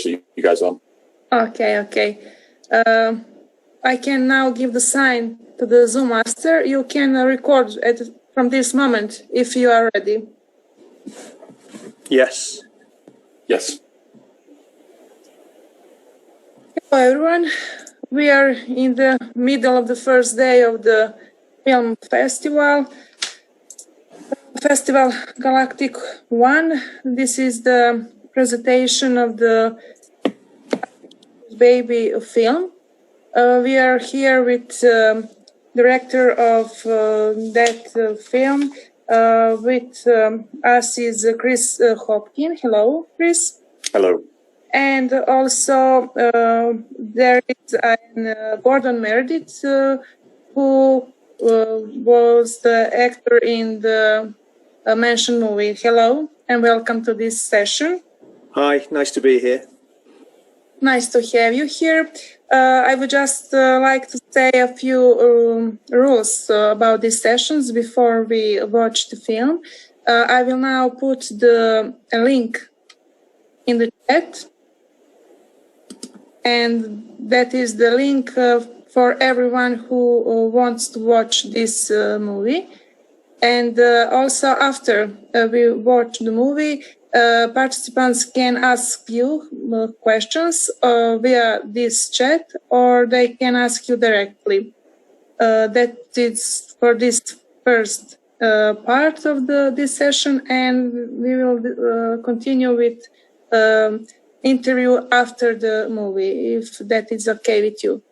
you guys on. Okay. I can now give the sign to the Zoom master. You can record from this moment if you are ready. Yes. Yes. Hello, everyone. We are in the middle of the first day of the film festival. Festival Galactic 1. This is the presentation of the baby film. We are here with director of that film. With us is Chris Hopkin. Hello, Chris. Hello. And also there is Gordon Meredith, who was the actor in the mentioned movie. Hello, and welcome to this session. Hi, nice to be here. Nice to have you here. I would just like to say a few rules about these sessions before we watch the film. I will now put a link in the chat. And that is the link for everyone who wants to watch this movie. And also after we watch the movie, participants can ask you questions via this chat, or they can ask you directly. That is for this first part of this session, and we will continue with interview after the movie, if that is okay with you.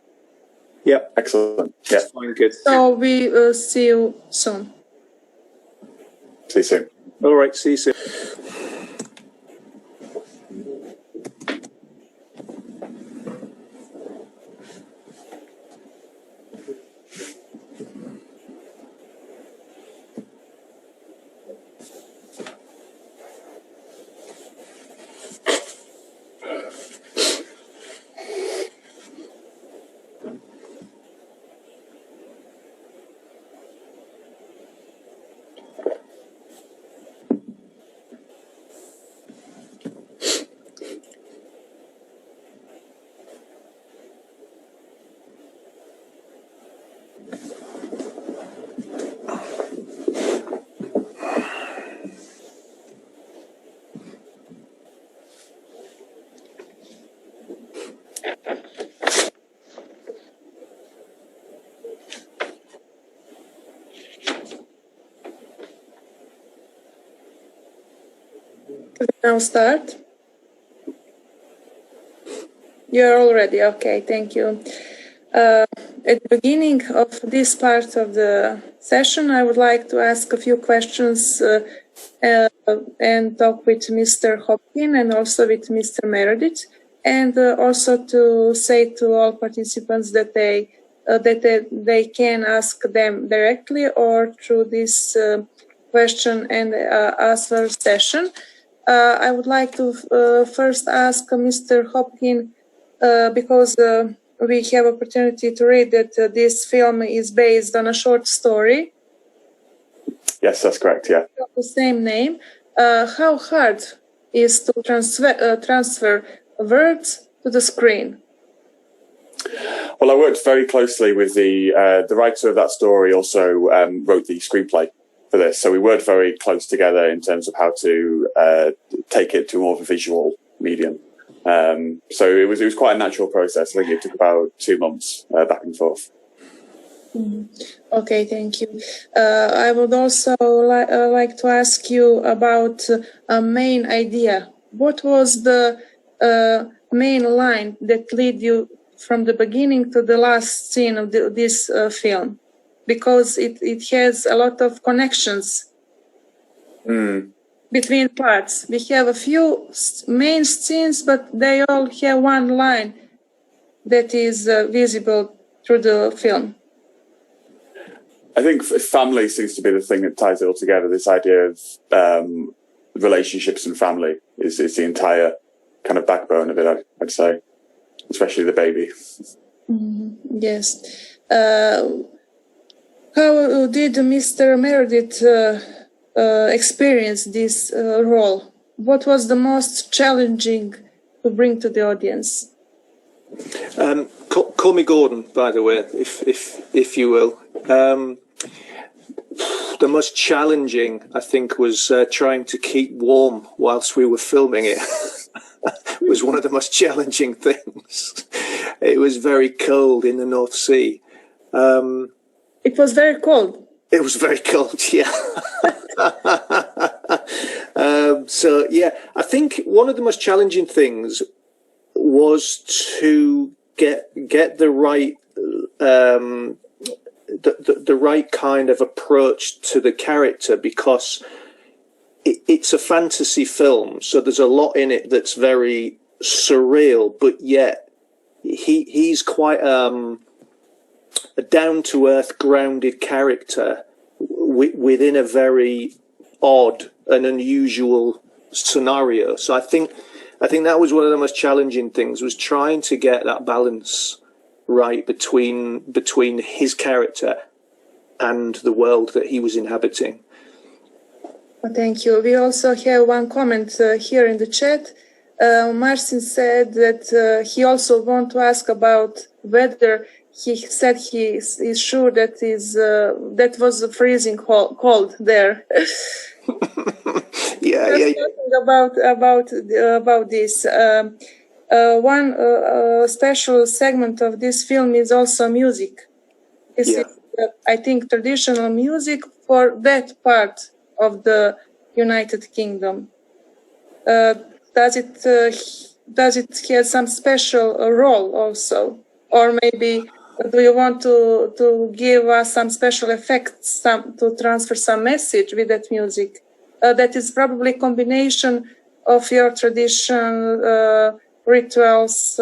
Yeah, excellent. Yeah, fine, good. So we see you soon. See you soon. All right, see you soon. Now start. You're all ready. Okay, thank you. At the beginning of this part of the session, I would like to ask a few questions and talk with Mr. Hopkin and also with Mr. Meredith, and also to say to all participants that they can ask them directly or through this question and answer session. I would like to first ask Mr. Hopkin, because we have opportunity to read that this film is based on a short story. Yes, that's correct, yeah. The same name. How hard is to transfer words to the screen? Well, I worked very closely with the writer of that story, also wrote the screenplay for this. So we worked very close together in terms of how to take it to more of a visual medium. So it was quite a natural process. I think it took about 2 months back and forth. Okay, thank you. I would also like to ask you about a main idea. What was the main line that led you from the beginning to the last scene of this film? Because it has a lot of connections between parts. We have a few main scenes, but they all have one line that is visible through the film. I think family seems to be the thing that ties it all together. This idea of relationships and family is the entire kind of backbone of it, I'd say, especially the baby. Yes. How did Mr. Meredith experience this role? What was the most challenging to bring to the audience? Call me Gordon, by the way, if you will. The most challenging, I think, was trying to keep warm whilst we were filming it. Was one of the most challenging things. It was very cold in the North Sea. It was very cold. It was very cold, yeah. So, yeah, I think one of the most challenging things was to get the right the right kind of approach to the character, because it's a fantasy film, so there's a lot in it that's very surreal, but yet he's quite a down-to-earth, grounded character within a very odd and unusual scenario. So I think that was one of the most challenging things, was trying to get that balance right between his character and the world that he was inhabiting. Thank you. We also have one comment here in the chat. Marcin said that he also want to ask about whether he said he is sure that that was freezing cold there. Yeah. About this. One special segment of this film is also music. I think traditional music for that part of the United Kingdom. Does it have some special role also, or maybe do you want to give us some special effects, to transfer some message with that music? That is probably a combination of your tradition, rituals,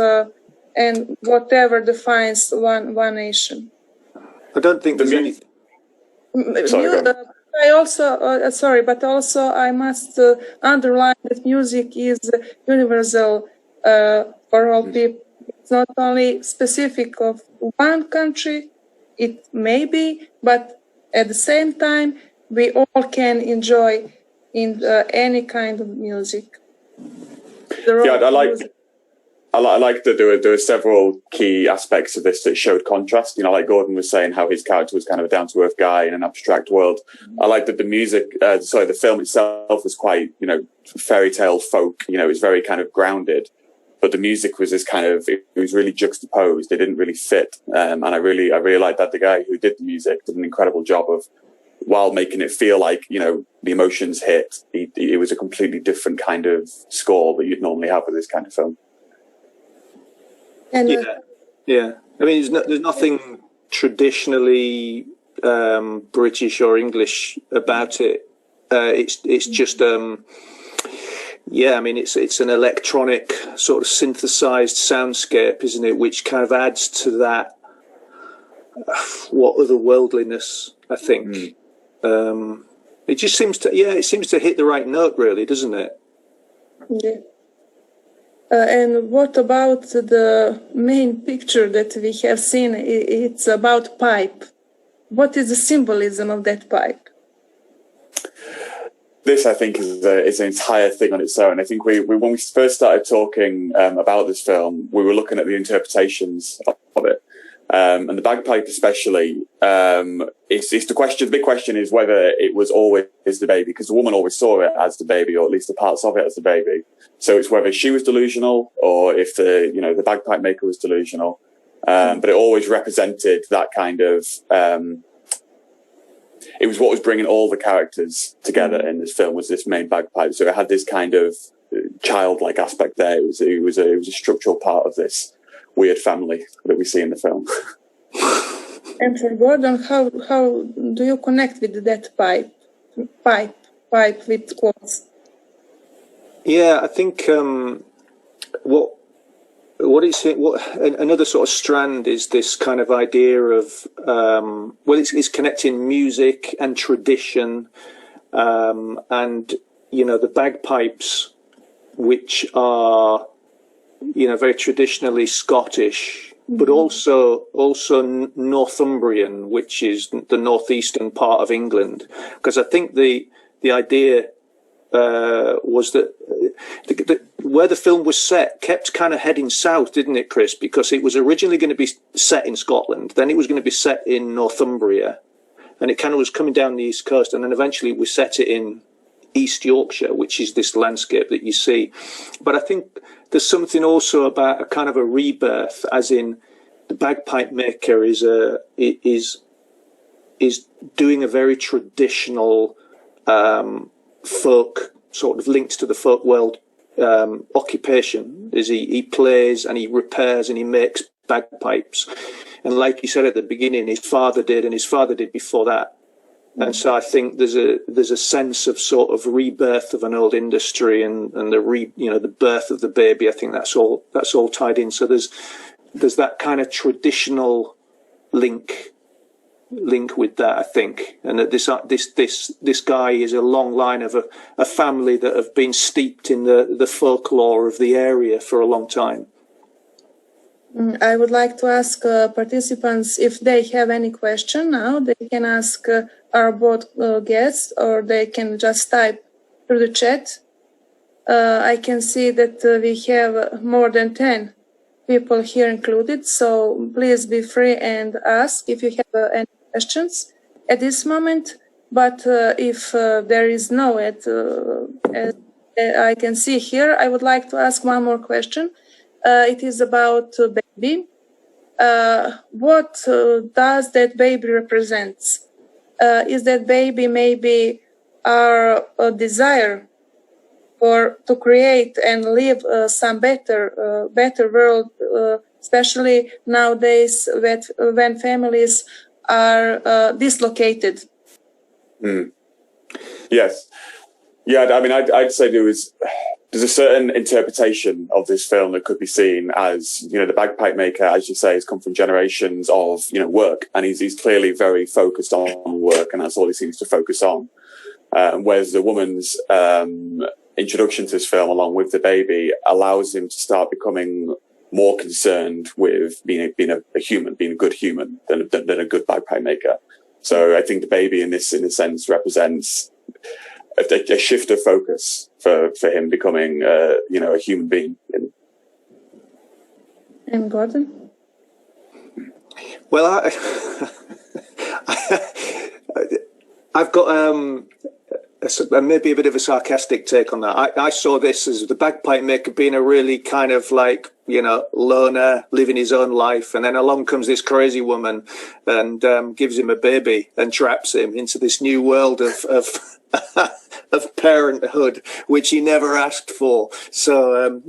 and whatever defines one nation. I don't think there's any. I also, but also I must underline that music is universal for all people. It's not only specific of one country, it may be, but at the same time, we all can enjoy in any kind of music. I like that there were several key aspects of this that showed contrast. You know, like Gordon was saying, how his character was kind of a down-to-earth guy in an abstract world. I like that the the film itself was quite, fairy tale folk. It was very kind of grounded, but the music was this kind of, it was really juxtaposed. It didn't really fit, and I really liked that the guy who did the music did an incredible job of, while making it feel like the emotions hit. It was a completely different kind of score that you'd normally have with this kind of film. And yeah. I mean, there's nothing traditionally British or English about it. It's just I mean, it's an electronic sort of synthesized soundscape, isn't it? Which kind of adds to that otherworldliness, I think. It just seems to hit the right note, really, doesn't it? Yeah. And what about the main picture that we have seen? It's about pipe. What is the symbolism of that pipe? This, I think, is an entire thing on its own. I think we when we first started talking about this film, we were looking at the interpretations of it. And the bagpipe especially, it's the question. The big question is whether it was always the baby, because the woman always saw it as the baby, or at least the parts of it as the baby. So it's whether she was delusional or if the bagpipe maker was delusional. But it always represented that kind of. It was what was bringing all the characters together in this film, was this main bagpipe. So it had this kind of childlike aspect there. It was a structural part of this weird family that we see in the film. And for Gordon, how do you connect with that pipe with quotes? Yeah, I think another sort of strand is this kind of idea of it's connecting music and tradition, and the bagpipes, which are very traditionally Scottish, but also Northumbrian, which is the northeastern part of England. Because I think the idea was that where the film was set kept kind of heading south, didn't it, Chris? Because it was originally going to be set in Scotland, then it was going to be set in Northumbria, and it kind of was coming down the east coast, and then eventually we set it in East Yorkshire, which is this landscape that you see. But I think there's something also about a kind of a rebirth, as in the bagpipe maker is doing a very traditional folk, sort of linked to the folk world occupation. Is he plays and he repairs and he makes bagpipes, and like you said at the beginning, his father did, and his father did before that. And so I think there's a sense of sort of rebirth of an old industry, and the birth of the baby. I think that's all tied in. So there's that kind of traditional link with that, I think, and that this guy is a long line of a family that have been steeped in the folklore of the area for a long time. I would like to ask participants if they have any question now. They can ask our both guests, or they can just type through the chat. I can see that we have more than 10 people here included, so please be free and ask if you have any questions at this moment. But if there is no, as I can see here, I would like to ask one more question. It is about baby. What does that baby represents? Is that baby maybe our desire to create and live some better world, especially nowadays when families are dislocated? Yes. Yeah, I mean, I'd say there's a certain interpretation of this film that could be seen as, the bagpipe maker, as you say, has come from generations of, work, and he's clearly very focused on work, and that's all he seems to focus on. Whereas the woman's introduction to this film, along with the baby, allows him to start becoming more concerned with being a human, being a good human than a good bagpipe maker. So I think the baby in a sense represents a shift of focus for him becoming, a human being. And Gordon? Well, I've got maybe a bit of a sarcastic take on that. I saw this as the bagpipe maker being a really kind of like, loner, living his own life. And then along comes this crazy woman and gives him a baby and traps him into this new world of parenthood, which he never asked for. So,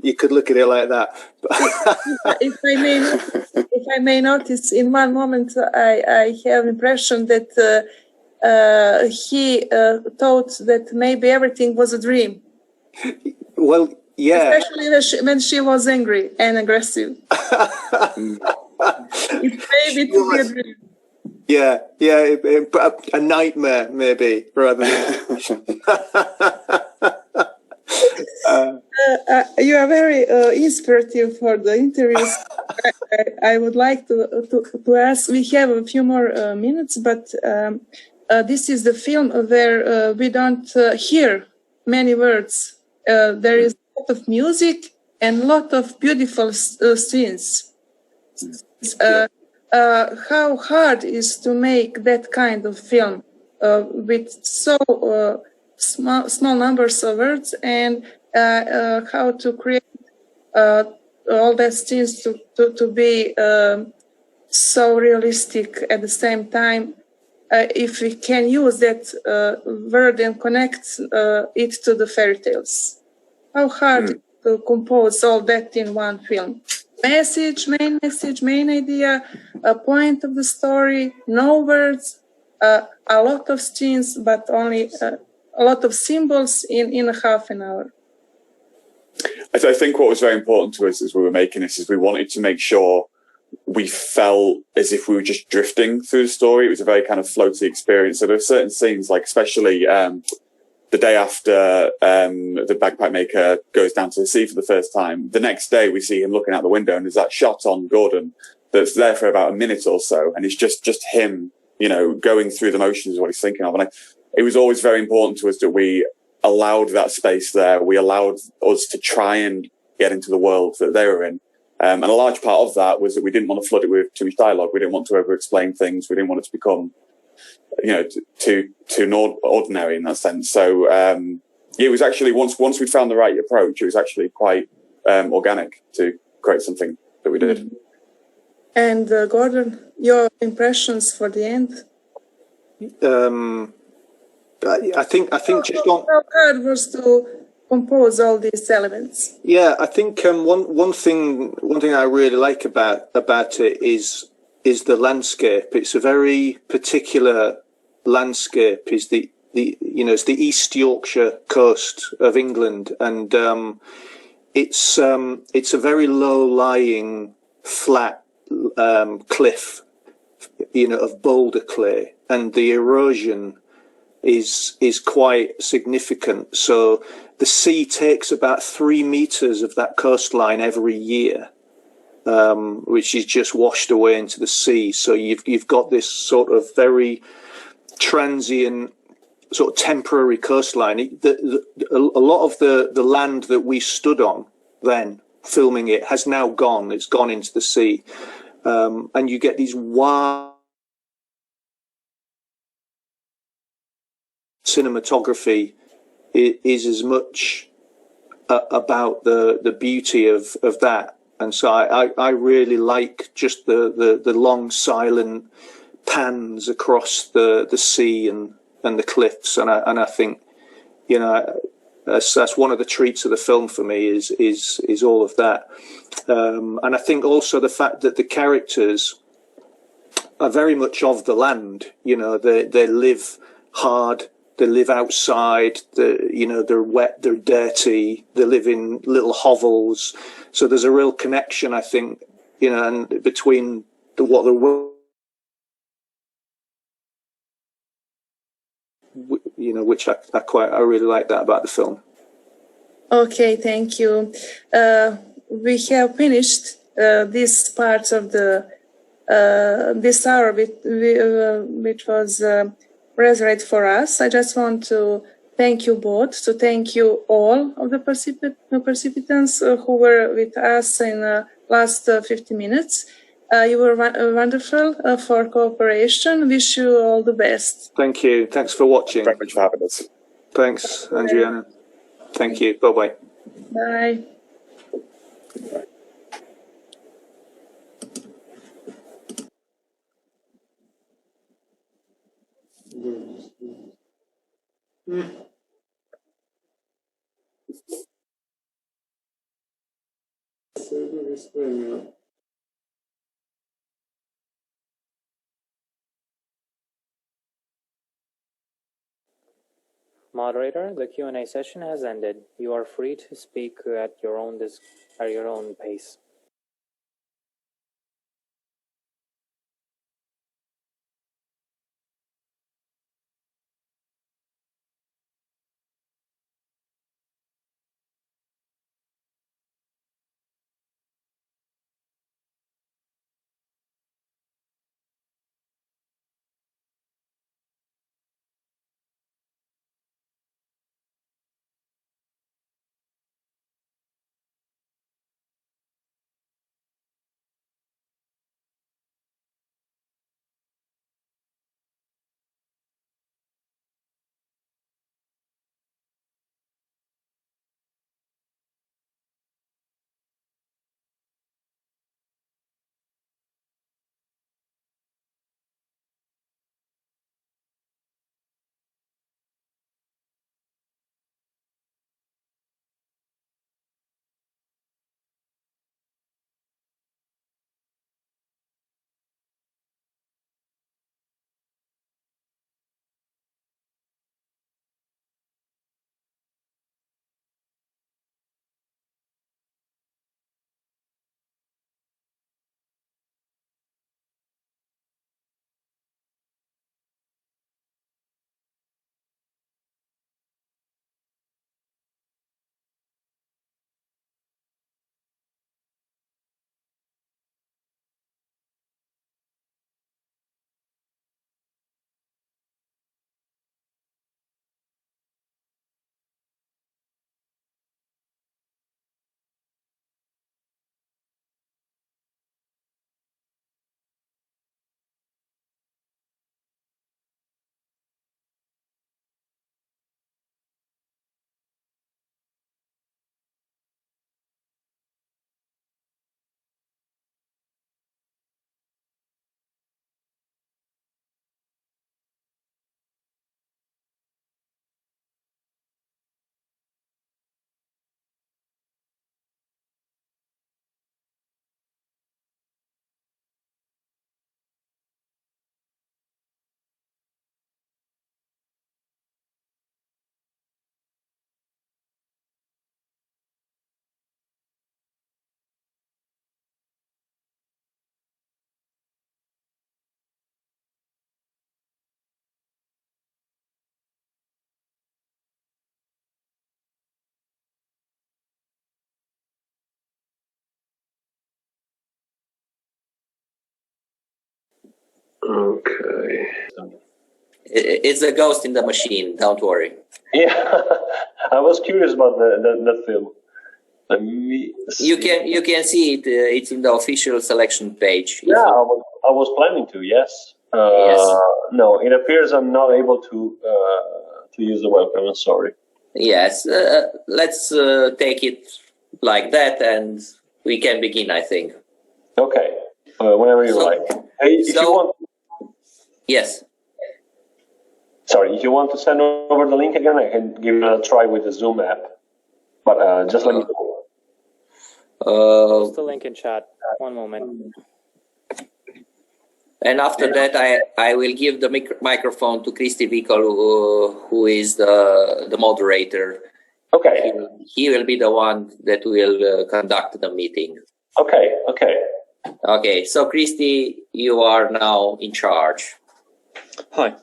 you could look at it like that. If I may notice, in one moment, I have the impression that he thought that maybe everything was a dream. Well, yeah. Especially when she was angry and aggressive. It maybe to be a dream. Yeah, a nightmare maybe, rather than... You are very inspirative for the interviews. I would like to ask, we have a few more minutes, but this is the film where we don't hear many words. There is a lot of music and a lot of beautiful scenes. How hard is to make that kind of film with so small numbers of words, and how to create all that scenes to be so realistic at the same time, if we can use that word and connect it to the fairy tales. How hard to compose all that in one film? Main idea, a point of the story, no words, a lot of scenes, but only a lot of symbols in a half an hour. I think what was very important to us as we were making this is we wanted to make sure we felt as if we were just drifting through the story. It was a very kind of floaty experience. So there are certain scenes, like especially the day after the bagpipe maker goes down to the sea for the first time, the next day we see him looking out the window, and there's that shot on Gordon that's there for about a minute or so, and it's just him, going through the motions of what he's thinking of. And it was always very important to us that we allowed that space there. We allowed us to try and get into the world that they were in. And a large part of that was that we didn't want to flood it with too much dialogue. We didn't want to over-explain things. We didn't want it to become, too ordinary in that sense. So it was actually, once we'd found the right approach, it was actually quite organic to create something that we did. And Gordon, your impressions for the end? I think just on how hard was to compose all these elements? Yeah, I think one thing I really like about it is the landscape. It's a very particular landscape. It's the East Yorkshire coast of England, and it's a very low lying flat cliff, of boulder clay, and the erosion is quite significant. So the sea takes about 3 meters of that coastline every year, which is just washed away into the sea. So you've got this sort of very transient, sort of temporary coastline. A lot of the land that we stood on then filming it has now gone. It's gone into the sea, and you get these wild cinematography. It is as much about the beauty of that, and so I really like just the long silent pans across the sea and the cliffs, and I think that's one of the treats of the film for me is all of that, and I think also the fact that the characters are very much of the land. They live hard. They live outside. They're wet. They're dirty. They live in little hovels. So there's a real connection, I think, and between what the world, which I really like that about the film. Okay, thank you. We have finished this part of this hour, which was reserved for us. I just want to thank you both, to thank you all of the participants who were with us in the last 50 minutes. You were wonderful for cooperation. Wish you all the best. Thank you. Thanks for watching. Thank you very much for having us. Thanks, Andrijana. Thank you. Bye-bye. Bye. Moderator, the Q&A session has ended. You are free to speak at your own pace. Okay. It's a ghost in the machine. Don't worry. Yeah, I was curious about that film. Let me see. You can see it. It's in the official selection page. Yeah, I was planning to. Yes. Yes. No, it appears I'm not able to use the webcam. I'm sorry. Yes. Let's take it like that, and we can begin, I think. Okay. Whenever you like. Hey, if you want. Yes. Sorry, if you want to send over the link again, I can give it a try with the Zoom app. But just let me know. Post the link in chat. One moment. And after that, I will give the microphone to Kristi Vikol, who is the moderator. Okay. He will be the one that will conduct the meeting. Okay. Okay, so Kristi, you are now in charge. Hi.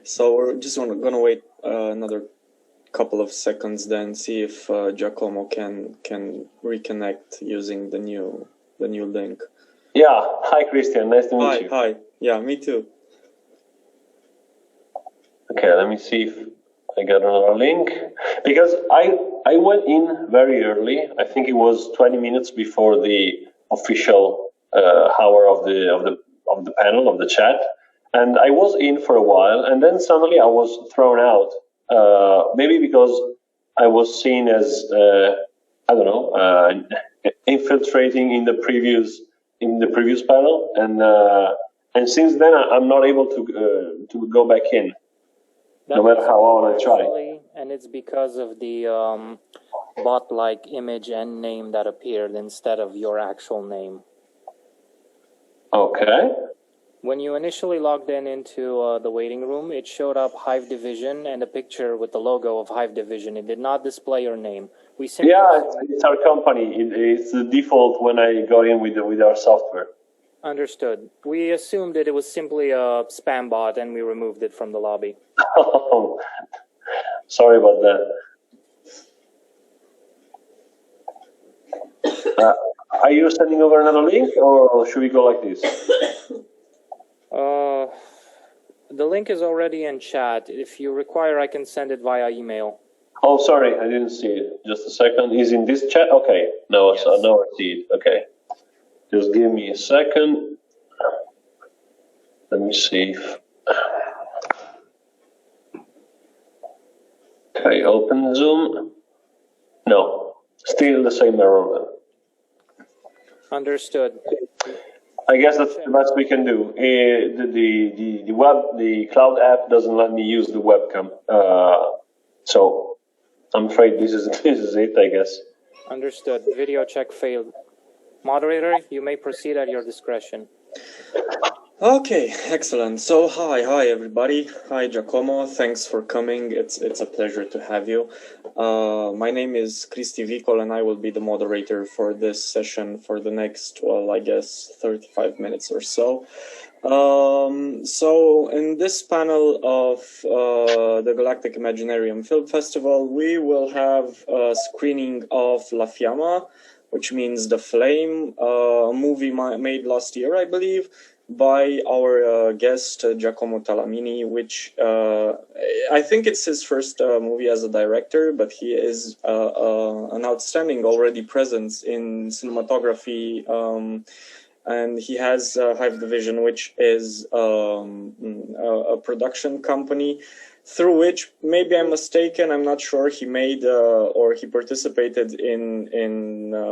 So we're just gonna wait another couple of seconds, then see if Giacomo can reconnect using the new link. Yeah. Hi, Christian. Nice to meet you. Hi. Yeah, me too. Okay, let me see if I got another link, because I went in very early. I think it was 20 minutes before the official hour of the panel of the chat, and I was in for a while, and then suddenly I was thrown out. Maybe because I was seen as I don't know, infiltrating in the previous panel, and since then I'm not able to go back in. No matter how hard I try. And it's because of the bot-like image and name that appeared instead of your actual name. Okay. When you initially logged into the waiting room, it showed up Hive Division and a picture with the logo of Hive Division. It did not display your name. We simply it's our company. It's the default when I got in with our software. Understood. We assumed that it was simply a spam bot and we removed it from the lobby. Oh, sorry about that. Are you sending over another link, or should we go like this? The link is already in chat. If you require, I can send it via email. Oh, sorry, I didn't see it. Just a second. Is in this chat? Okay. No, yes. Now I see it. Okay. Just give me a second. Let me see if... Okay, open Zoom. No, still the same error. Understood. I guess that's the best we can do. The cloud app doesn't let me use the webcam, so I'm afraid this is it, I guess. Understood. Video check failed. Moderator, you may proceed at your discretion. Okay, excellent. So hi everybody. Hi Giacomo, thanks for coming. It's a pleasure to have you. My name is Kristi Vikol and I will be the moderator for this session for the next, well, I guess 35 minutes or so. So in this panel of the Galactic Imaginarium Film Festival, we will have a screening of La Fiamma, which means The Flame, a movie made last year, I believe, by our guest Giacomo Talamini, which I think it's his first movie as a director, but he is an outstanding already presence in cinematography, and he has Hive Division, which is a production company through which, maybe I'm mistaken, I'm not sure, he made or he participated in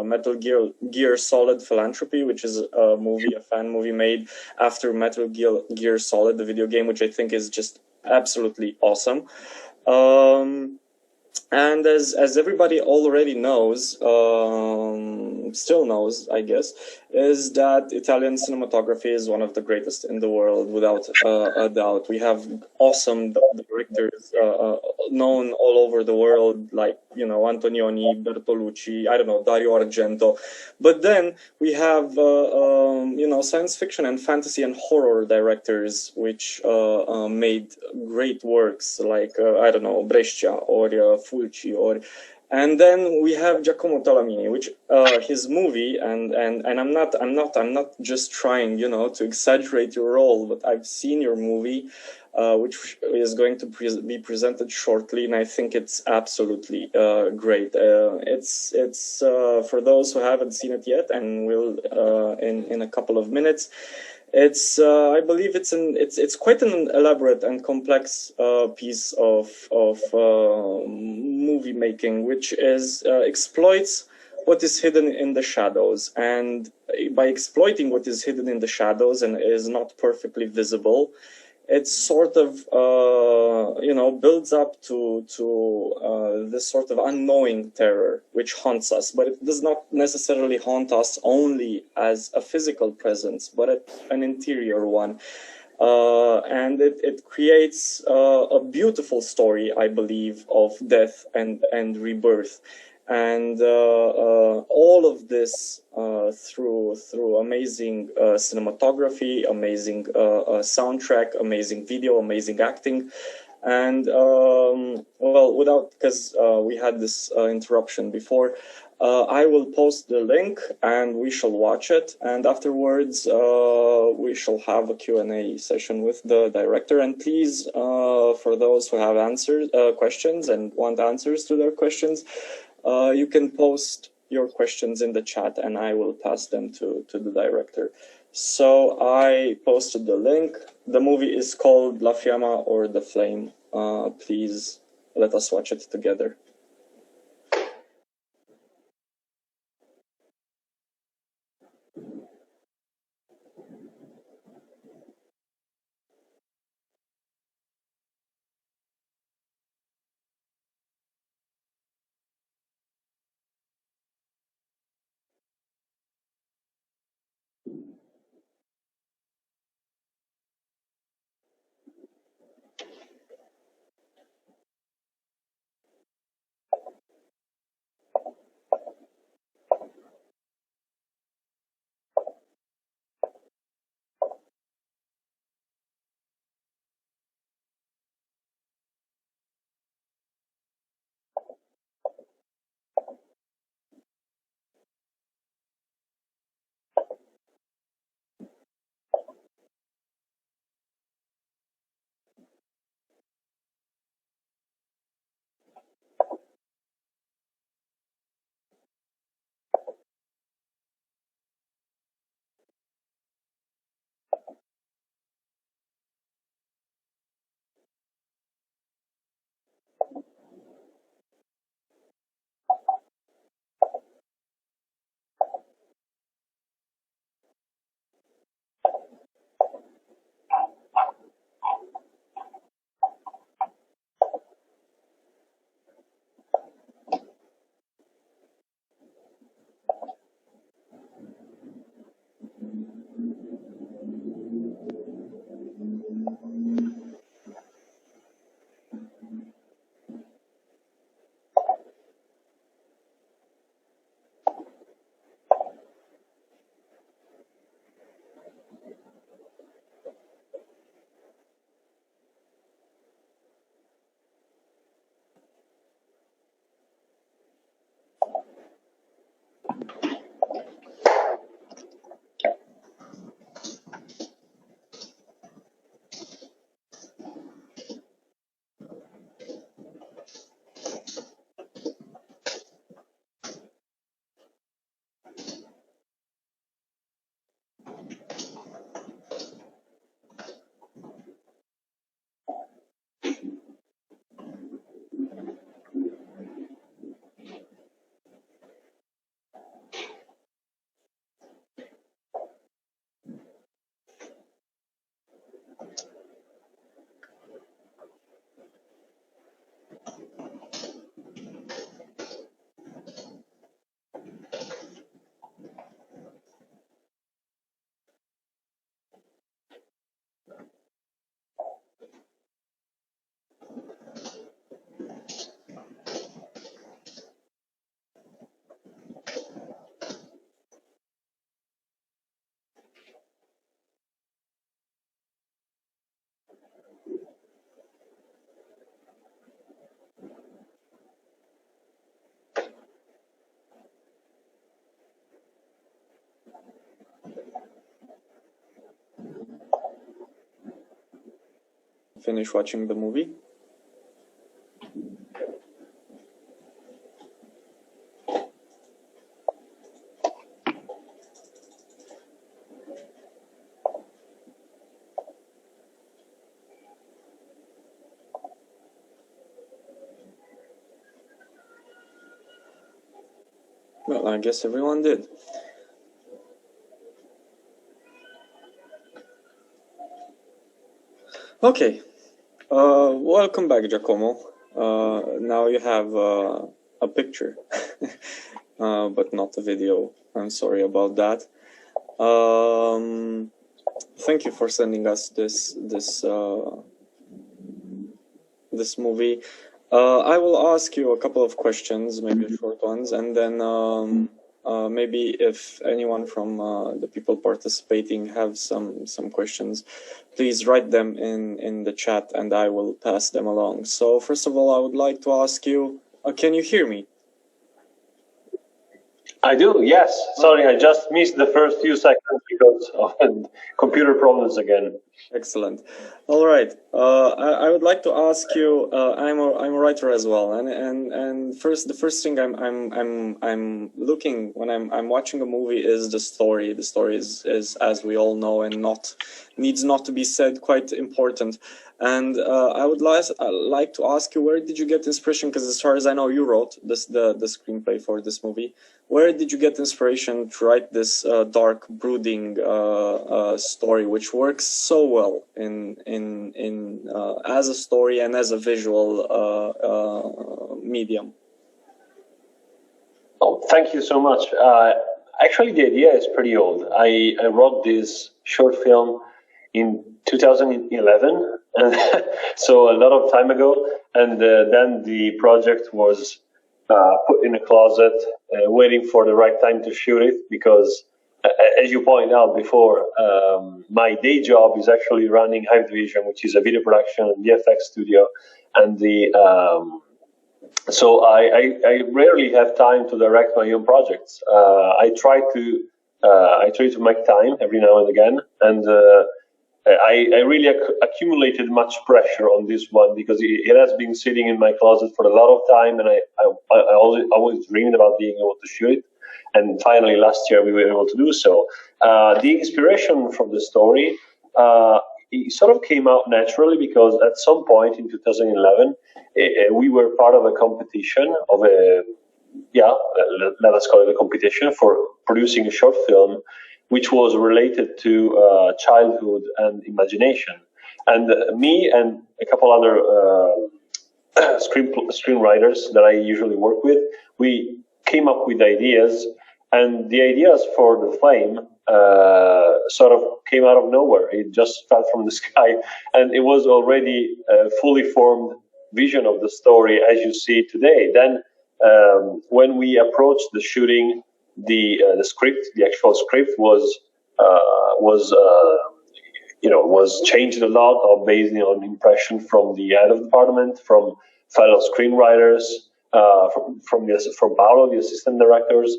Metal Gear Solid Philanthropy, which is a fan movie made after Metal Gear Solid, the video game, which I think is just absolutely awesome. And as everybody already knows, still knows, I guess, is that Italian cinematography is one of the greatest in the world, without a doubt. We have awesome directors known all over the world, like, you know, Antonioni, Bertolucci, I don't know, Dario Argento. But then we have, you know, science fiction and fantasy and horror directors, which made great works, like, I don't know, Brescia or Fulci, And then we have Giacomo Talamini, which his movie, and I'm not just trying, to exaggerate your role, but I've seen your movie, which is going to be presented shortly, and I think it's absolutely great. It's for those who haven't seen it yet, and will in a couple of minutes. It's I believe it's quite an elaborate and complex piece of movie making, which is exploits what is hidden in the shadows, and by exploiting what is hidden in the shadows and is not perfectly visible, it sort of builds up to this sort of unknowing terror which haunts us, but it does not necessarily haunt us only as a physical presence, but an interior one. And it creates a beautiful story, I believe, of death and rebirth, and all of this through amazing cinematography, amazing soundtrack, amazing video, amazing acting, and because we had this interruption before. I will post the link and we shall watch it, and afterwards we shall have a Q&A session with the director. And please, for those who have questions and want answers to their questions, you can post your questions in the chat and I will pass them to the director. So I posted the link. The movie is called La Fiamma, or The Flame. Please let us watch it together. finish watching the movie? Well, I guess everyone did. Okay. Welcome back, Giacomo. Now you have a picture, but not a video. I'm sorry about that. Thank you for sending us this movie. I will ask you a couple of questions, maybe short ones, and then maybe if anyone from the people participating have some questions, please write them in the chat and I will pass them along. So first of all, I would like to ask you, can you hear me? I do, yes. Sorry, I just missed the first few seconds because of computer problems again. Excellent. All right. I would like to ask you. I'm a writer as well, and the first thing I'm looking when I'm watching a movie is the story. The story is as we all know and needs not to be said, quite important. And I would like to ask you, where did you get inspiration? Because as far as I know, you wrote the screenplay for this movie. Where did you get inspiration to write this dark, brooding story, which works so well in as a story and as a visual medium? Oh, thank you so much. Actually, the idea is pretty old. I wrote this short film in 2011, and so a lot of time ago. And then the project was put in a closet, waiting for the right time to shoot it, because as you pointed out before, my day job is actually running Hive Division, which is a video production and VFX studio, and so I rarely have time to direct my own projects. I try to make time every now and again, and I really accumulated much pressure on this one because it has been sitting in my closet for a lot of time, and I always dreamed about being able to shoot it. And finally, last year, we were able to do so. The inspiration from the story, it sort of came out naturally because at some point in 2011, we were part of a competition let us call it a competition for producing a short film, which was related to childhood and imagination. And me and a couple other screenwriters that I usually work with, we came up with ideas, and the ideas for The Flame sort of came out of nowhere. It just fell from the sky, and it was already a fully formed vision of the story as you see today. Then when we approached the shooting, the script, the actual script was changed a lot, based on impression from the head of the department, from fellow screenwriters, from Paolo, the assistant directors.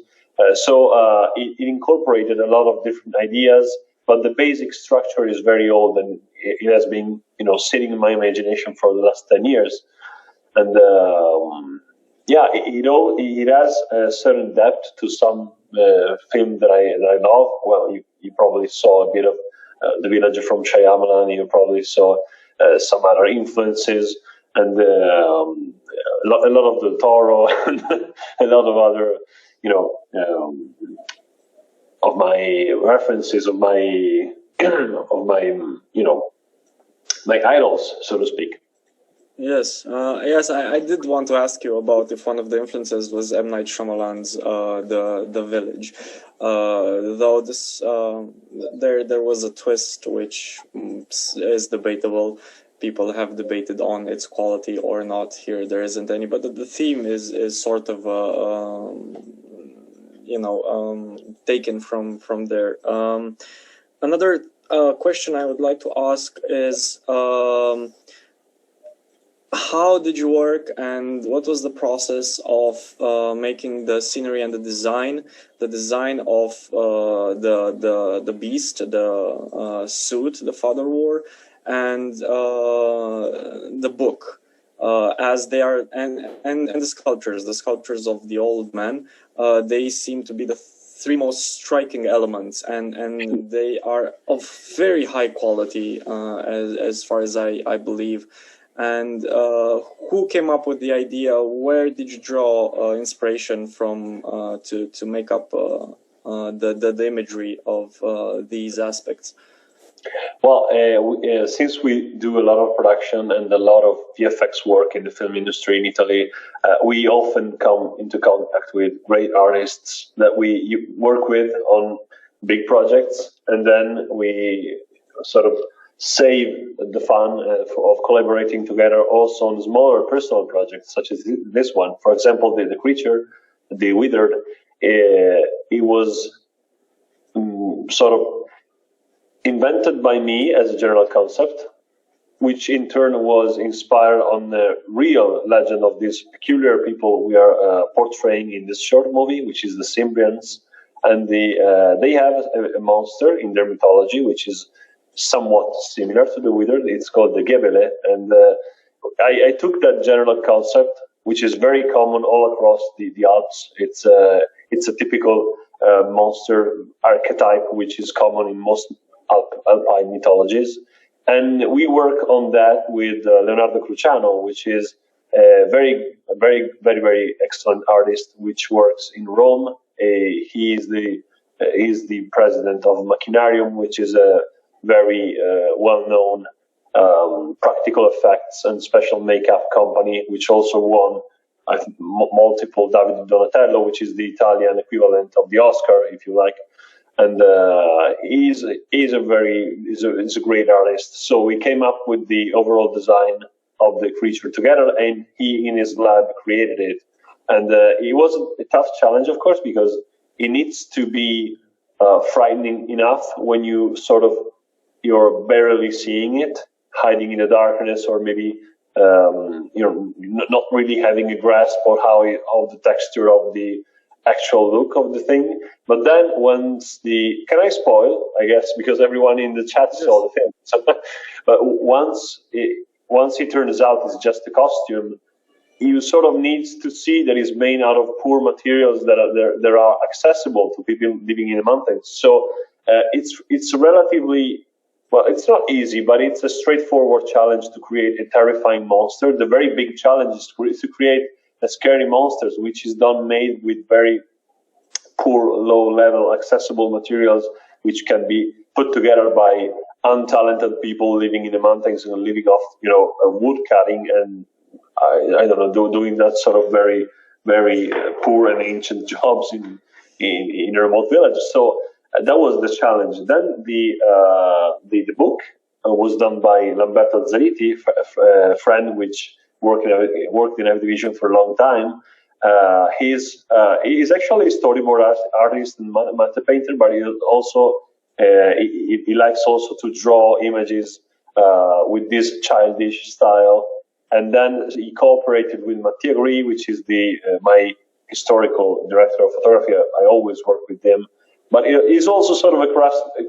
So it incorporated a lot of different ideas, but the basic structure is very old, and it has been sitting in my imagination for the last 10 years. And it has a certain depth to some film that I love. Well, you probably saw a bit of The Villager from Shyamalan. You probably saw some other influences, and a lot of Del Toro, and a lot of other, of my references, of my my idols, so to speak. Yes, I did want to ask you about if one of the influences was M. Night Shyamalan's The Village. Though this there was a twist which is debatable. People have debated on its quality or not. Here there isn't any, but the theme is sort of taken from there. Another question I would like to ask is, how did you work, and what was the process of making the scenery and the design of the beast, the suit the father wore, and the book, as they are, and the sculptures of the old man, they seem to be the three most striking elements, and they are of very high quality, as far as I believe. And who came up with the idea? Where did you draw inspiration from to make up the imagery of these aspects? Well, since we do a lot of production and a lot of VFX work in the film industry in Italy, we often come into contact with great artists that we work with on big projects, and then we sort of save the fun of collaborating together also on smaller personal projects, such as this one. For example, the creature, the Withered, it was sort of invented by me as a general concept, which in turn was inspired on the real legend of these peculiar people we are portraying in this short movie, which is the Cimbrians. And they have a monster in their mythology, which is somewhat similar to the Withered. It's called the Gebele. And I took that general concept, which is very common all across the Alps. It's a typical monster archetype, which is common in most Alpine mythologies, and we work on that with Leonardo Cruciano, which is a very excellent artist, which works in Rome. He is the president of Machinarium, which is a very well-known practical effects and special makeup company, which also won multiple Davide Donatello, which is the Italian equivalent of the Oscar, if you like. And he's a great artist. So we came up with the overall design of the creature together, and he in his lab created it. And it was a tough challenge, of course, because it needs to be frightening enough when you're barely seeing it, hiding in the darkness, or maybe not really having a grasp of how the texture of the actual look of the thing. But then can I spoil, I guess, because everyone in the chat saw the thing. So, but once it turns out it's just a costume, you sort of need to see that it's made out of poor materials that are accessible to people living in the mountains. So it's relatively, well, it's not easy, but it's a straightforward challenge to create a terrifying monster. The very big challenge is to create scary monsters, which is made with very poor, low-level, accessible materials, which can be put together by untalented people living in the mountains and living off, wood cutting and I don't know, doing that sort of very, very poor and ancient jobs in remote villages. So that was the challenge. Then the book was done by Lamberto Zeriti, a friend which worked in Heavy Division for a long time. He's actually a storyboard artist and matte painter, but he also he likes also to draw images with this childish style. And then he cooperated with Mattia Gri, which is my historical director of photography. I always work with him. But he's also sort of a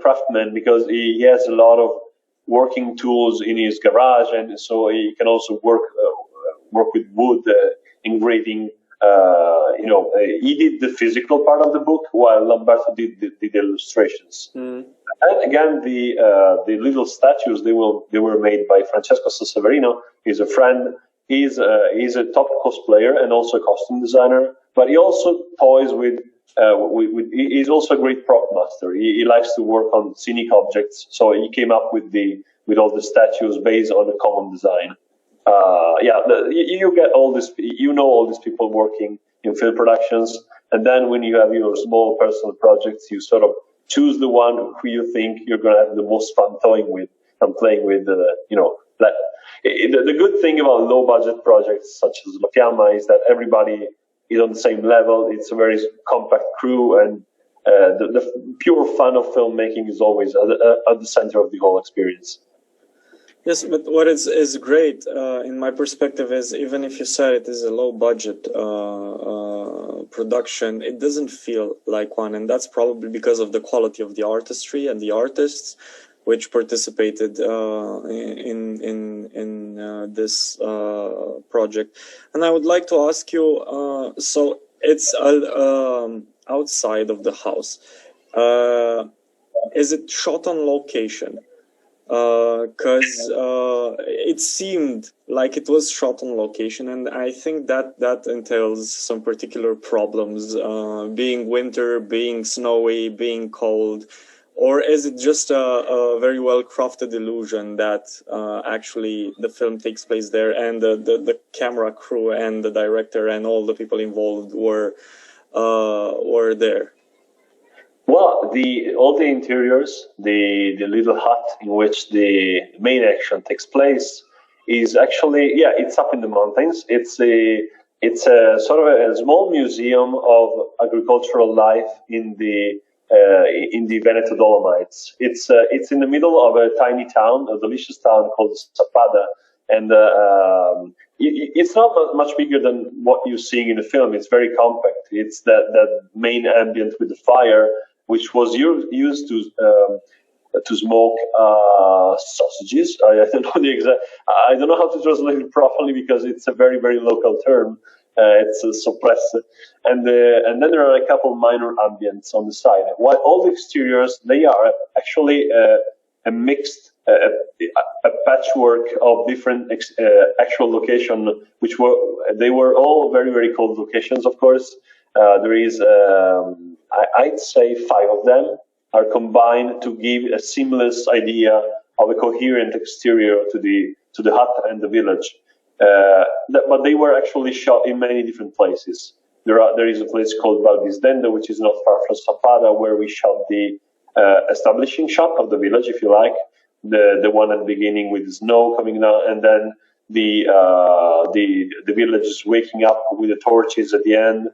craftsman, because he has a lot of working tools in his garage, and so he can also work with wood, engraving. He did the physical part of the book, while Lamberto did the illustrations. Mm. And again, the little statues, they were made by Francesco Sasseverino. He's a friend. He's a top cosplayer and also a costume designer. But he also toys with he's also a great prop master. He likes to work on scenic objects. So he came up with all the statues based on a common design. You get all this, all these people working in film productions, and then when you have your small personal projects, you sort of choose the one who you think you're going to have the most fun toying with and playing with. The good thing about low budget projects such as La Fiamma is that everybody is on the same level. It's a very compact crew, and the pure fun of filmmaking is always at the center of the whole experience. Yes, but what is great in my perspective is, even if you said it is a low budget production, it doesn't feel like one, and that's probably because of the quality of the artistry and the artists. which participated in this project. And I would like to ask you, so it's outside of the house. Is it shot on location? Because it seemed like it was shot on location, and I think that entails some particular problems, being winter, being snowy, being cold. Or is it just a very well-crafted illusion that actually the film takes place there, and the camera crew and the director and all the people involved were there? Well, all the interiors, the little hut in which the main action takes place, is actually, it's up in the mountains. It's a sort of a small museum of agricultural life in the Veneto Dolomites. It's in the middle of a tiny town, a delicious town called Sappada, and it's not much bigger than what you're seeing in the film. It's very compact. It's that main ambient with the fire, which was used to smoke sausages. I don't know the exact. I don't know how to translate it properly because it's a very, very local term. It's suppressed, and then there are a couple minor ambients on the side. While all the exteriors, they are actually a mixed, a patchwork of different actual location, which they were all very, very cold locations. Of course, there is I'd say 5 of them are combined to give a seamless idea of a coherent exterior to the hut and the village. But they were actually shot in many different places. There is a place called Valdisdendo, which is not far from Sappada, where we shot the establishing shot of the village, if you like, the one at the beginning with the snow coming down, and then the village is waking up with the torches at the end.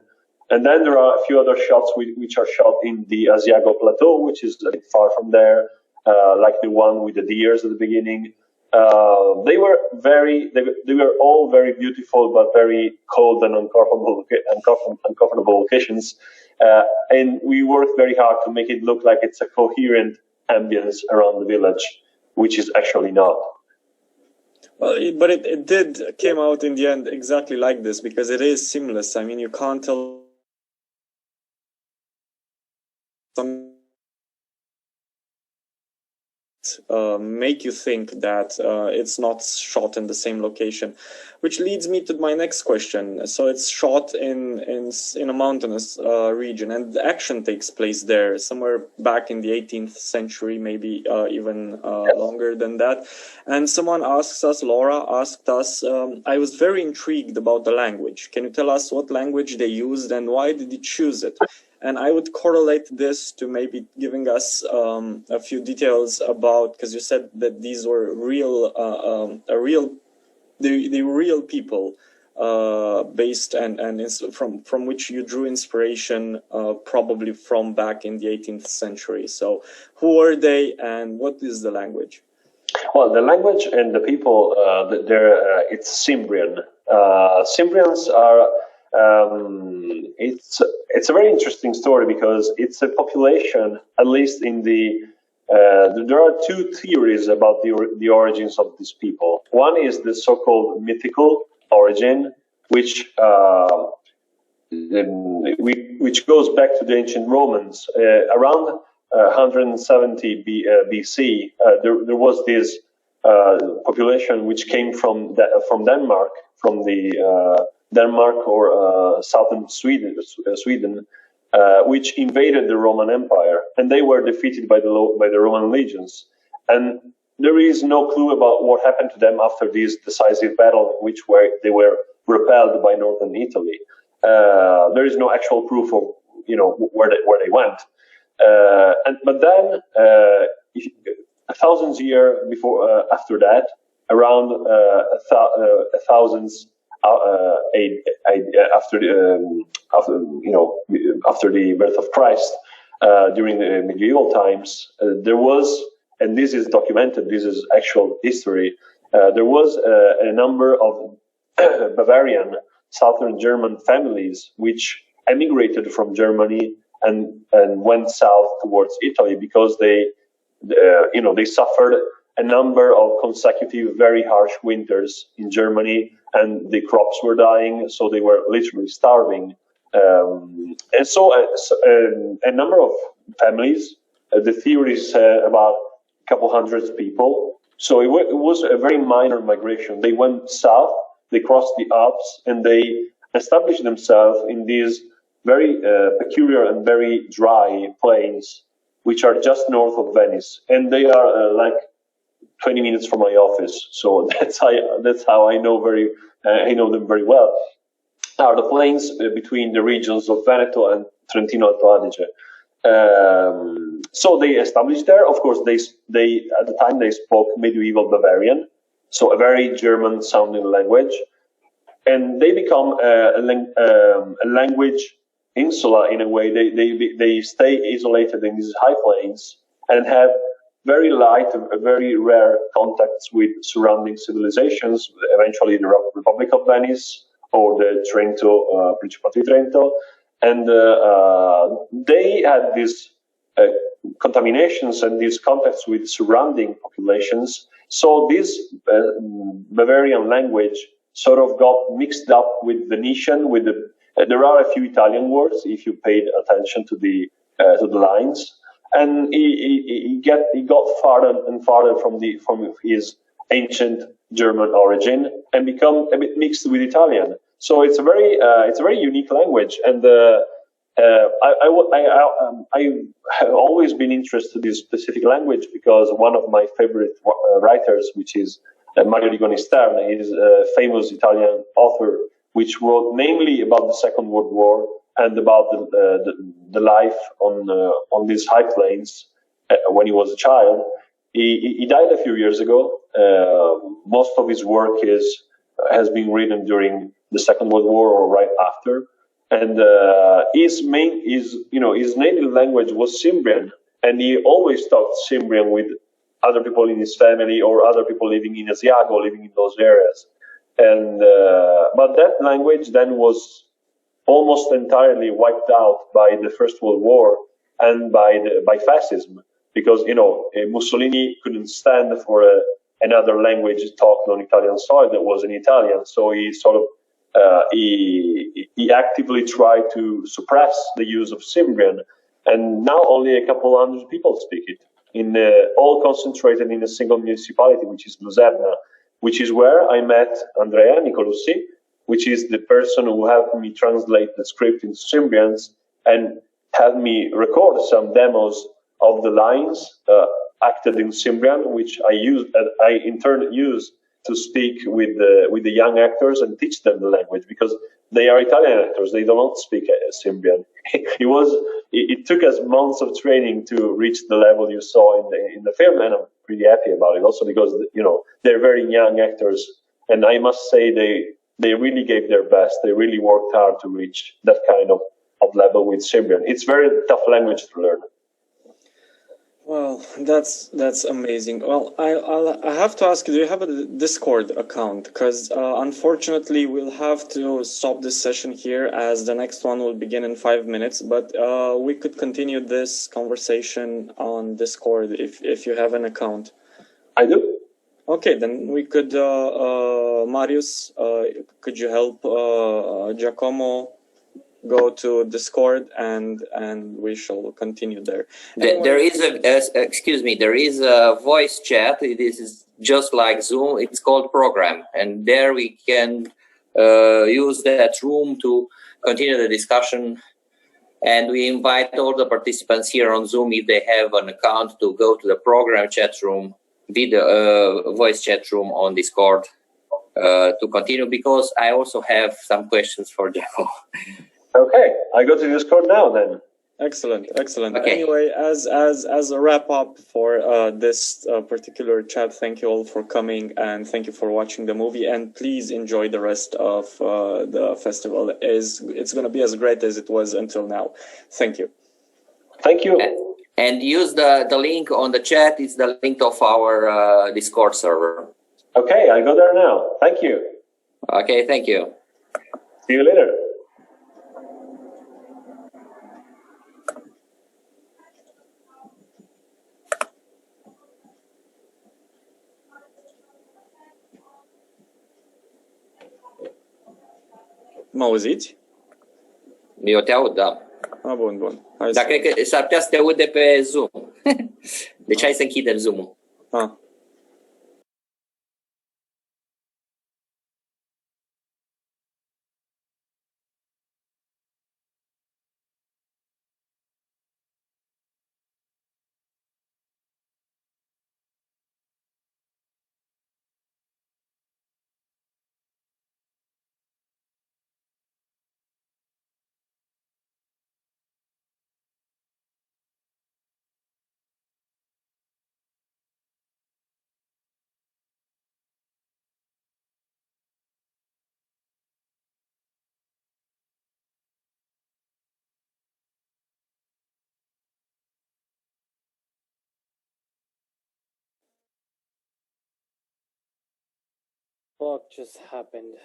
And then there are a few other shots which are shot in the Asiago Plateau, which is a bit far from there, like the one with the deers at the beginning. They were all very beautiful, but very cold and uncomfortable locations. And we worked very hard to make it look like it's a coherent ambience around the village, which is actually not. Well, but it did came out in the end exactly like this, because it is seamless. I mean, you can't tell make you think that it's not shot in the same location, which leads me to my next question. So it's shot in a mountainous region, and the action takes place there somewhere back in the 18th century, maybe even longer than that. And someone asked us, Laura asked us, I was very intrigued about the language. Can you tell us what language they used and why did you choose it? And I would correlate this to maybe giving us a few details about, because you said that these were real people based and from which you drew inspiration, probably from back in the 18th century. So who are they and what is the language? Well, the language and the people, it's Cimbrian. Cimbrians are. It's a very interesting story because it's a population, at least in there are 2 theories about the origins of these people. One is the so-called mythical origin, which goes back to the ancient Romans. Around 170 BC, there was this population which came from Denmark, from the Denmark or southern Sweden, which invaded the Roman Empire, and they were defeated by the Roman legions. And there is no clue about what happened to them after this decisive battle, in which they were repelled by northern Italy. There is no actual proof of where they went. But then, 1,000 years after that, around 1,000 after the birth of Christ, during the medieval times, there was, and this is documented, this is actual history, there was a number of Bavarian, southern German families which emigrated from Germany and went south towards Italy because they they suffered a number of consecutive very harsh winters in Germany, and the crops were dying, so they were literally starving. And so a number of families, the theory is about a couple hundred people. So it was a very minor migration. They went south, they crossed the Alps, and they established themselves in these very peculiar and very dry plains, which are just north of Venice. And they are like 20 minutes from my office. So that's how I know them very well. Are the plains between the regions of Veneto and Trentino Alto Adige. So they established there. Of course, they at the time they spoke medieval Bavarian, so a very German-sounding language, and they become a language insula in a way. They stay isolated in these high plains and have very light, very rare contacts with surrounding civilizations. Eventually, the Republic of Venice or the Trento, Principato di Trento, and they had these contaminations and these contacts with surrounding populations. So this Bavarian language sort of got mixed up with Venetian. There are a few Italian words if you paid attention to the lines, and he got farther and farther from his ancient German origin and become a bit mixed with Italian. So it's a very unique language, and I have always been interested in this specific language because one of my favorite writers, which is Mario Rigoni Stern, is a famous Italian author, which wrote mainly about the Second World War and about the life on these high plains when he was a child. He died a few years ago. Most of his work has been written during the Second World War or right after, and his native language was Cimbrian, and he always talked Cimbrian with other people in his family or other people living in Asiago, living in those areas. And but that language then was almost entirely wiped out by the First World War and by fascism, because Mussolini couldn't stand for another language talked on Italian soil that wasn't Italian, so he sort of he actively tried to suppress the use of Cimbrian, and now only a couple hundred people speak it, all concentrated in a single municipality, which is Luserna, which is where I met Andrea Nicolussi, which is the person who helped me translate the script into Cimbrians and had me record some demos of the lines acted in Cimbrian, which I in turn used to speak with the young actors and teach them the language, because they are Italian actors, they do not speak Cimbrian. It took us months of training to reach the level you saw in the film, and I'm pretty happy about it. Also because they're very young actors, and I must say they really gave their best. They really worked hard to reach that kind of level with Cimbrian. It's very tough language to learn. Well, that's amazing. Well, I have to ask you, do you have a Discord account? Because unfortunately, we'll have to stop this session here as the next one will begin in 5 minutes. But we could continue this conversation on Discord if you have an account. I do. Okay, then we could, Marius, could you help Giacomo go to Discord and we shall continue there. Anyway. There is a voice chat. This is just like Zoom. It's called Program, and there we can use that room to continue the discussion. And we invite all the participants here on Zoom, if they have an account, to go to the Program chat room, voice chat room on Discord to continue, because I also have some questions for Giacomo. Okay, I go to Discord now then. Excellent. Okay. Anyway, as a wrap up for this particular chat, thank you all for coming and thank you for watching the movie, and please enjoy the rest of the festival. It's going to be as great as it was until now. Thank you. Thank you. And use the link on the chat. It's the link of our Discord server. Okay, I go there now. Thank you. Okay, thank you. See you later. Mă auziți? Eu te aud, da. Bun. Dar cred că s-ar putea să te aud de pe Zoom. Deci hai să închidem Zoom-ul. What just happened?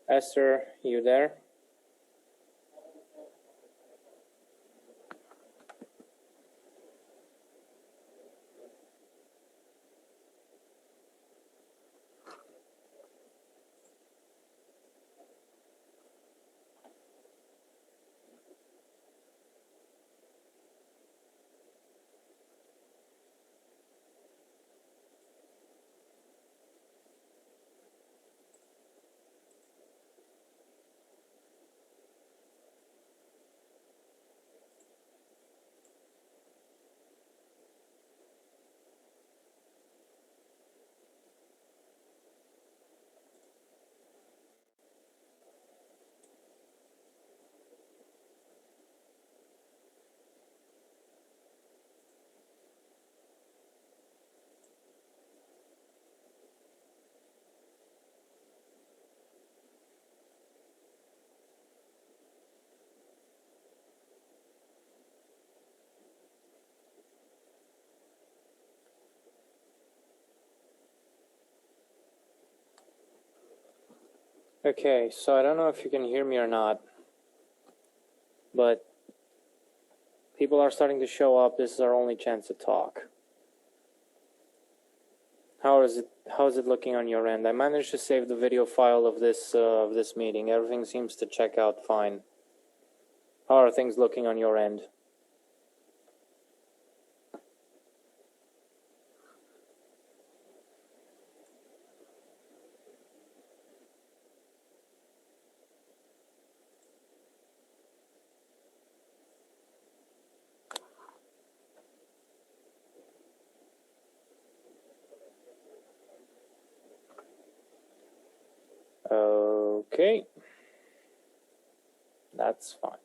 Esther, you there? Okay, so I don't know if you can hear me or not, but people are starting to show up. This is our only chance to talk. How is it looking on your end? I managed to save the video file of this meeting. Everything seems to check out fine. How are things looking on your end? Okay, that's fine.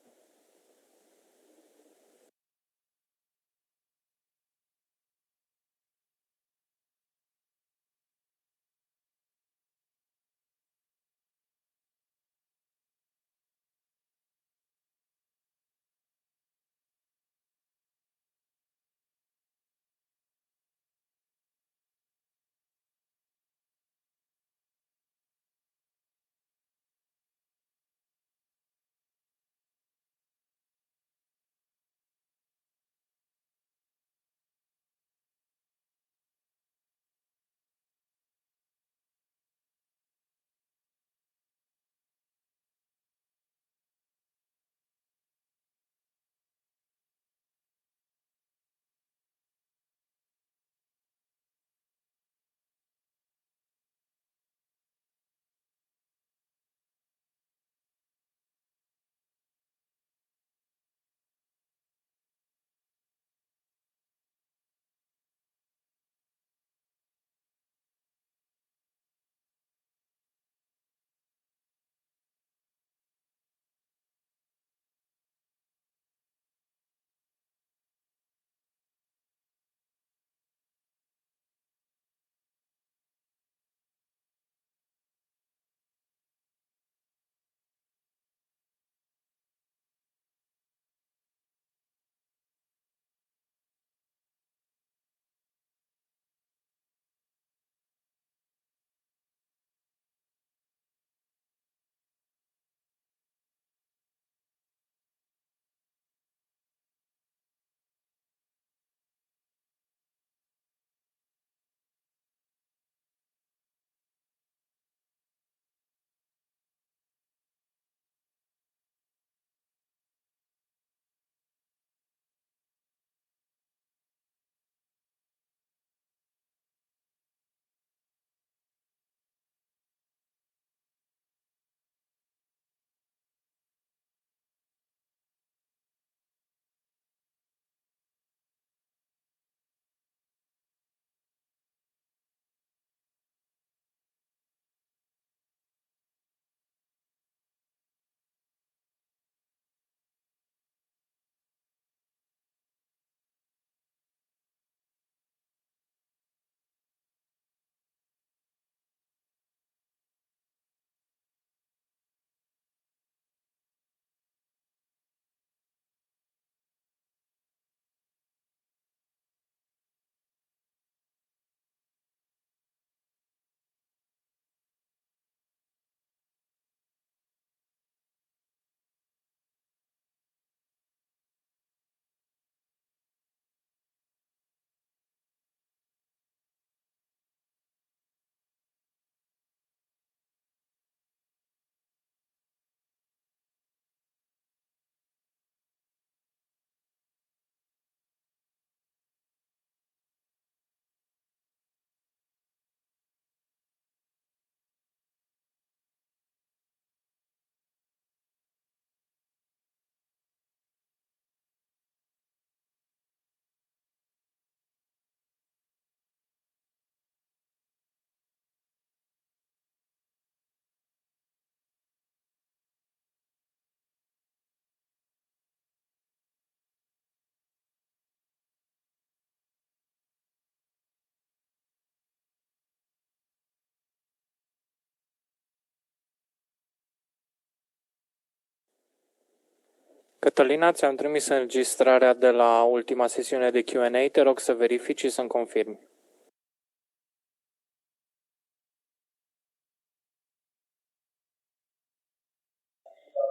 Cătălina, ți-am trimis înregistrarea de la ultima sesiune de Q&A. Te rog să verifici și să-mi confirmi.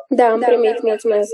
Da, am primit, mulțumesc.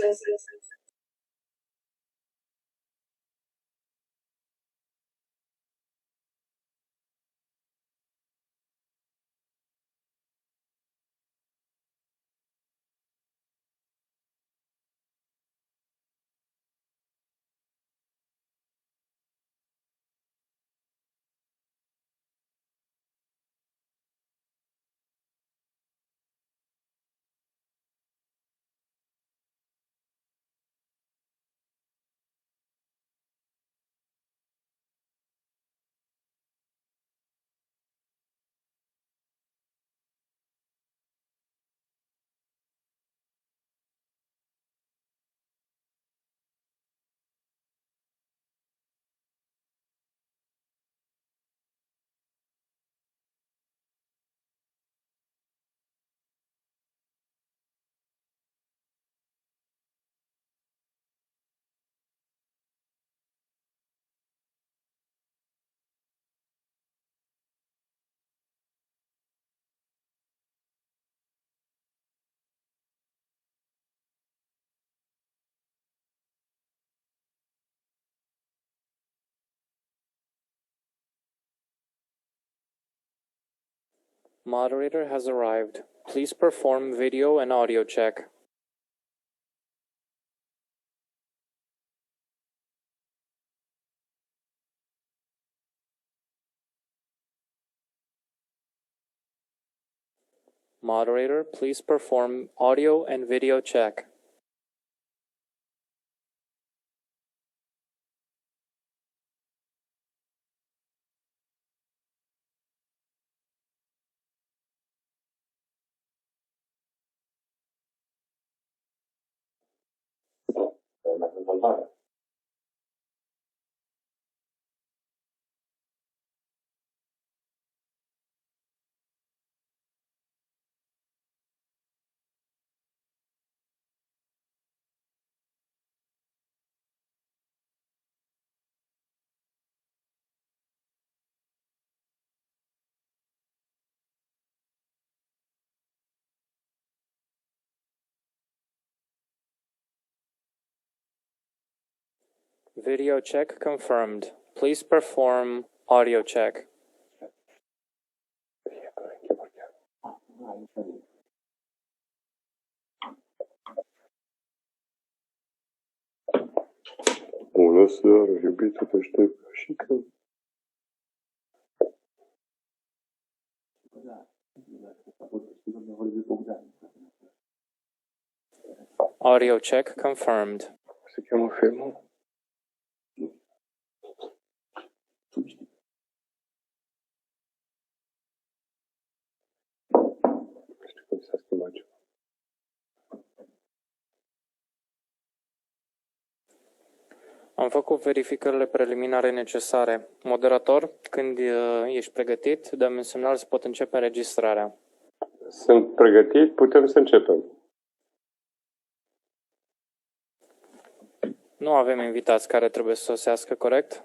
Moderator has arrived. Please perform video and audio check. Moderator, please perform audio and video check. Video check confirmed. Please perform audio check. Bună seara, iubitul, te aștept și când... Audio check confirmed. Se cheamă filmul? Știu cum s-a schimbat ceva. Am făcut verificările preliminare necesare. Moderator, când ești pregătit, dă-mi un semnal să pot începe înregistrarea. Sunt pregătit, putem să începem. Nu avem invitați care trebuie să sosească, corect?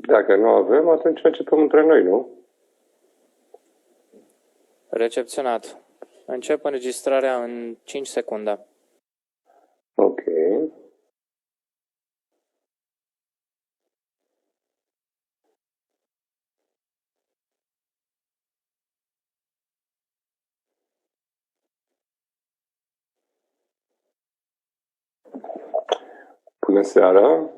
Dacă nu avem, atunci începem între noi, nu? Recepționat. Încep înregistrarea în 5 secunde. Ok. Bună seara!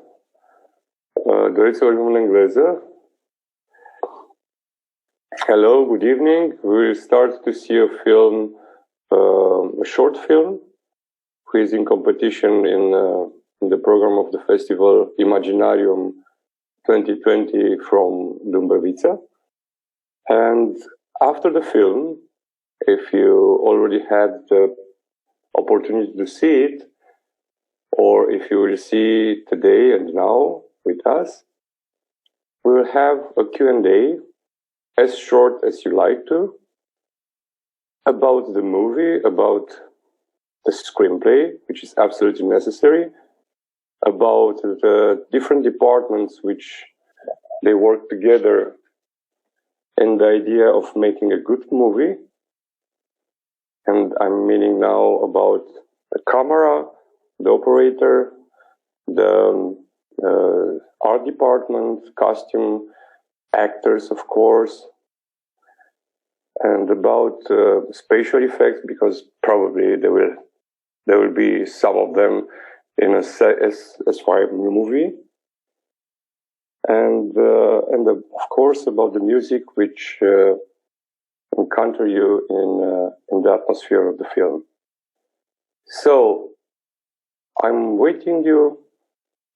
Doriți să vorbim în engleză? Hello, good evening. We will start to see a film, a short film, who is in competition in the program of the festival Imaginarium 2020 from Dumbrăvița. And after the film, if you already had the opportunity to see it, or if you will see today and now with us, we will have a Q&A, as short as you like to, about the movie, about the screenplay, which is absolutely necessary, about the different departments which they work together in the idea of making a good movie. And I'm meaning now about the camera, the operator, the art department, costume, actors, of course, and about spatial effects, because probably there will be some of them in a S5 movie, and of course about the music which encounter you in the atmosphere of the film. So I'm waiting you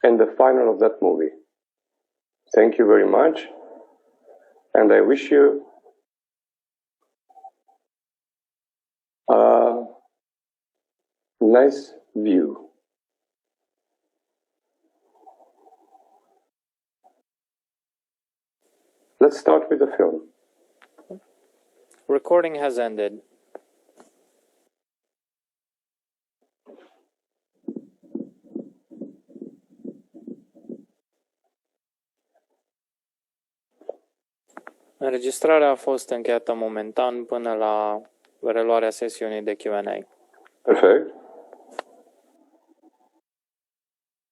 in the final of that movie. Thank you very much, and I wish you a nice view. Let's start with the film. Recording has ended. Înregistrarea a fost încheiată momentan până la reluarea sesiunii de Q&A. Perfect.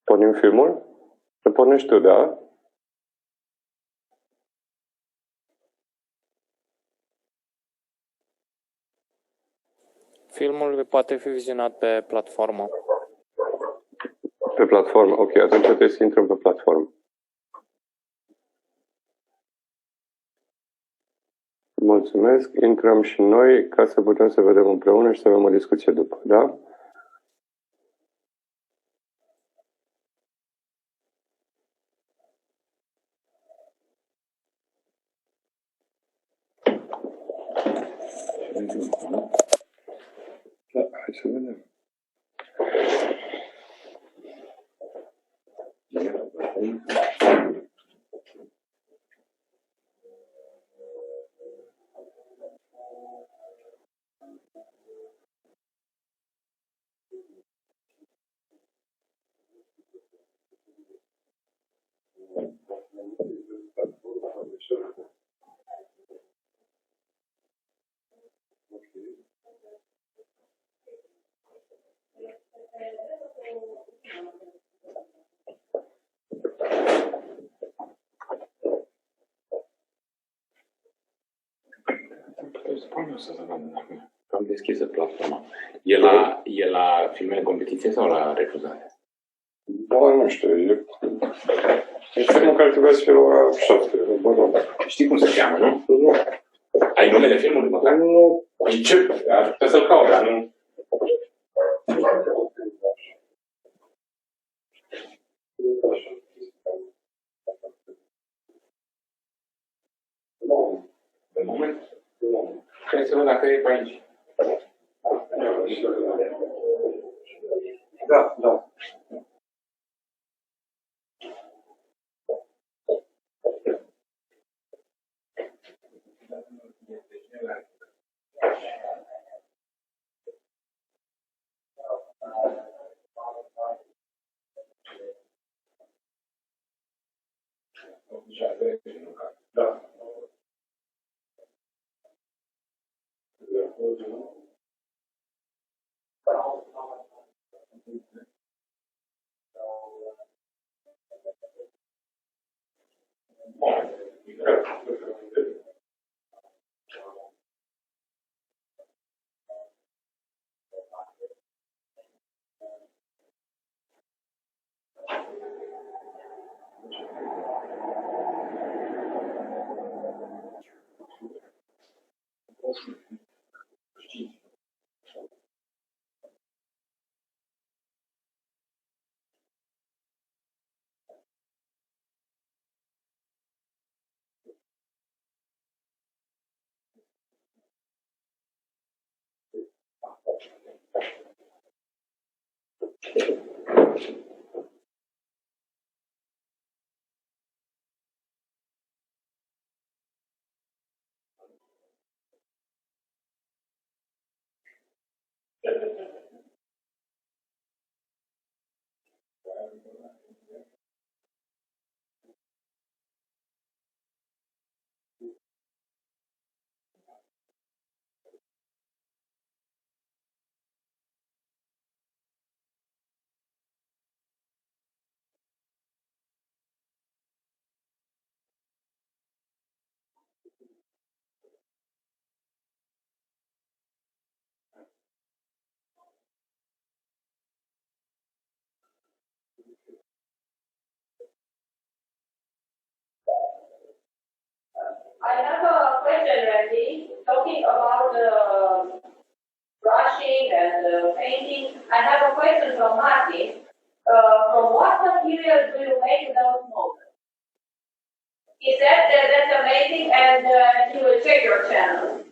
Pornim filmul? Îl pornești tu, da? Filmul poate fi vizionat pe platformă. Pe platformă, ok, atunci trebuie să intrăm pe platformă. Mulțumesc, intrăm și noi ca să putem să vedem împreună și să avem o discuție după, da? Da, hai să vedem. Am deschis platforma. E la filme în competiție sau la refuzare? Da, nu știu, e filmul care trebuie să fie la ora 7, bă, nu. Știi cum se cheamă, nu? Nu. Ai numele filmului, măcar? Nu. Ce? Ar putea să-l caut, dar nu... De moment? Hai să văd dacă e pe aici. Da, da. Da. have a question, Randy. Talking about brushing and painting, I have a question from Martin. From what material do you make those models? He said that that's amazing, and he will check your channel.